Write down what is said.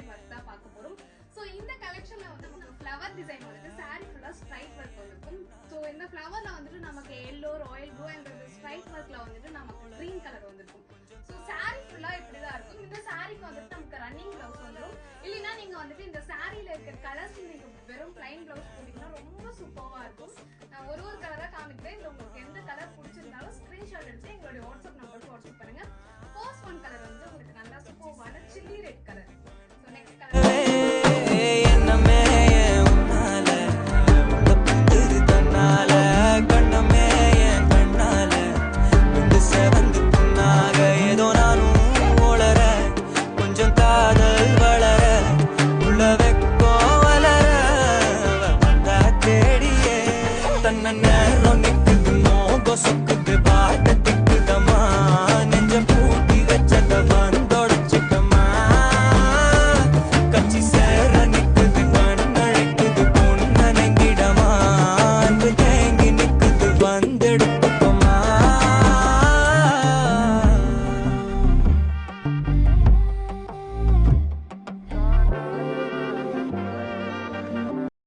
Embroidery work தான் பார்க்க போறோம். சோ இந்த கலெக்ஷன்ல வந்து நமக்கு ஃப்ளவர் டிசைன் வந்துட்டு saree ஃபுல்லா ஸ்ட்ரைட் ஒர்க் வந்திருக்கும். சோ இந்த ஃப்ளவர்ல வந்துட்டு நமக்கு yellow, Royal blue and straight ஒர்க்ல வந்துட்டு நமக்கு green கலர் வந்திருக்கும். சோ saree ஃபுல்லா இப்படிதான் இருக்கும். இந்த சாரிக்கு வந்துட்டு நமக்கு ரன்னிங் பிளவுஸ் வந்துரும். இல்லனா நீங்க வந்துட்டு இந்த சாரில இருக்க கலர்ஸ் நீங்க வெறும் plain பிளவுஸ் போட்டீங்கன்னா ரொம்ப சூப்பரா இருக்கும். நான் ஒரு கலரா காமிக்கிறேன். இதுல உங்களுக்கு எந்த கலர் பிடிச்சிருந்தாலும் ஸ்கிரீன்ஷாட்